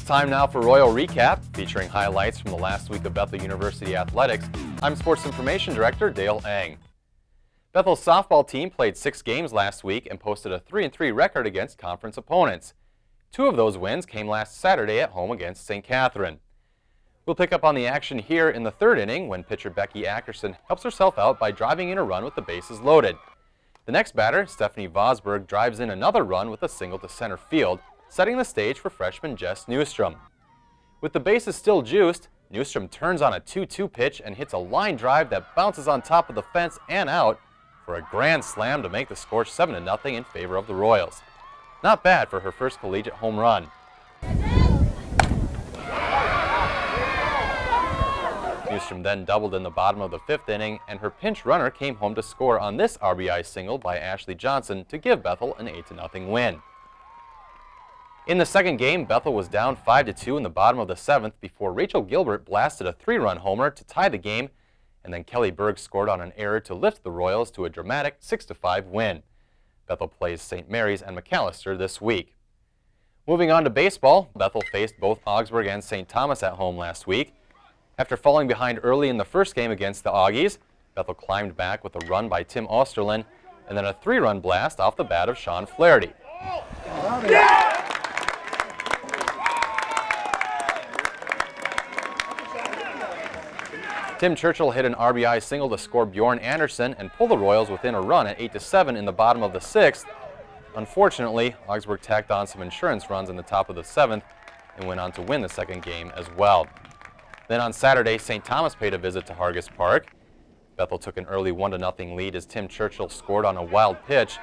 Time now for Royal Recap, featuring highlights from the last week of Bethel University athletics. I'm Sports Information Director Dale Eng. Bethel's softball team played 6 games last week and posted a 3-3 record against conference opponents. 2 of those wins came last Saturday at home against St. Catherine. We'll pick up on the action here in the 3rd inning when pitcher Becky Ackerson helps herself out by driving in a run with the bases loaded. The next batter, Stephanie Vosberg, drives in another run with a single to center field, setting the stage for freshman Jess Newstrom. With the bases still juiced, Newstrom turns on a 2-2 pitch and hits a line drive that bounces on top of the fence and out for a grand slam to make the score 7-0 in favor of the Royals. Not bad for her first collegiate home run. Newstrom then doubled in the bottom of the 5th inning, and her pinch runner came home to score on this RBI single by Ashley Johnson to give Bethel an 8-0 win. In the second game, Bethel was down 5-2 in the bottom of the 7th before Rachel Gilbert blasted a 3-run homer to tie the game, and then Kelly Berg scored on an error to lift the Royals to a dramatic 6-5 win. Bethel plays St. Mary's and McAllister this week. Moving on to baseball, Bethel faced both Augsburg and St. Thomas at home last week. After falling behind early in the first game against the Augies, Bethel climbed back with a run by Tim Osterlin and then a 3-run blast off the bat of Sean Flaherty. Yeah! Tim Churchill hit an RBI single to score Bjorn Anderson and pull the Royals within a run at 8-7 in the bottom of the 6th. Unfortunately, Augsburg tacked on some insurance runs in the top of the 7th and went on to win the second game as well. Then on Saturday, St. Thomas paid a visit to Hargis Park. Bethel took an early 1-0 lead as Tim Churchill scored on a wild pitch,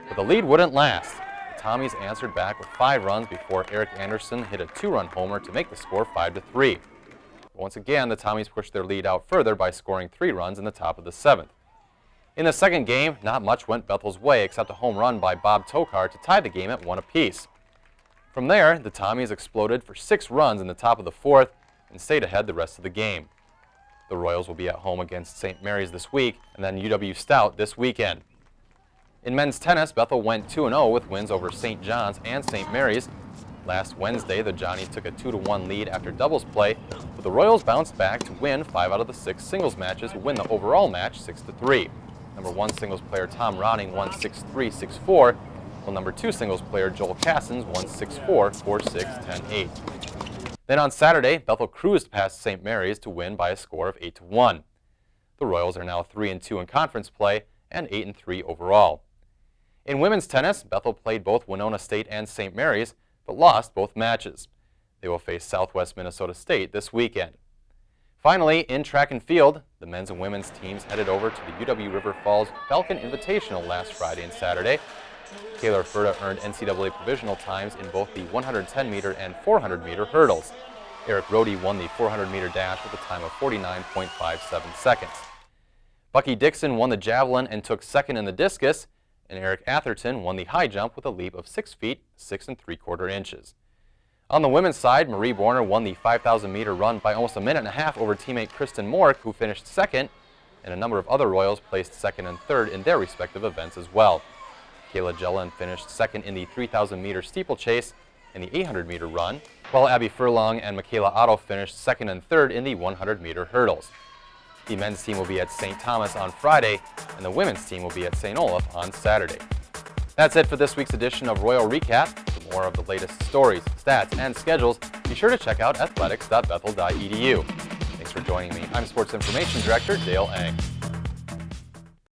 but the lead wouldn't last. The Tommies answered back with 5 runs before Eric Anderson hit a 2-run homer to make the score 5-3. Once again, the Tommies pushed their lead out further by scoring 3 runs in the top of the 7th. In the second game, not much went Bethel's way except a home run by Bob Tokar to tie the game at 1 apiece. From there, the Tommies exploded for 6 runs in the top of the 4th and stayed ahead the rest of the game. The Royals will be at home against St. Mary's this week and then UW Stout this weekend. In men's tennis, Bethel went 2-0 with wins over St. John's and St. Mary's. Last Wednesday, the Johnnies took a 2-1 lead after doubles play, but the Royals bounced back to win 5 out of the 6 singles matches to win the overall match 6-3. Number 1 singles player Tom Ronning won 6-3, 6-4, while number 2 singles player Joel Cassins won 6-4, 4-6, 10-8. Then on Saturday, Bethel cruised past St. Mary's to win by a score of 8-1. The Royals are now 3-2 in conference play and 8-3 overall. In women's tennis, Bethel played both Winona State and St. Mary's, but lost both matches. They will face Southwest Minnesota State this weekend. Finally, in track and field, the men's and women's teams headed over to the UW River Falls Falcon Invitational last Friday and Saturday. Taylor Furta earned NCAA provisional times in both the 110-meter and 400-meter hurdles. Eric Rohde won the 400-meter dash with a time of 49.57 seconds. Bucky Dixon won the javelin and took second in the discus, and Eric Atherton won the high jump with a leap of 6 feet, 6 3/4 inches. On the women's side, Marie Borner won the 5,000-meter run by almost a minute and a half over teammate Kristen Mork, who finished second, and a number of other Royals placed second and third in their respective events as well. Kayla Jellin finished second in the 3,000-meter steeplechase and the 800-meter run, while Abby Furlong and Michaela Otto finished second and third in the 100-meter hurdles. The men's team will be at St. Thomas on Friday, and the women's team will be at St. Olaf on Saturday. That's it for this week's edition of Royal Recap. For more of the latest stories, stats, and schedules, be sure to check out athletics.bethel.edu. Thanks for joining me. I'm Sports Information Director Dale Eng.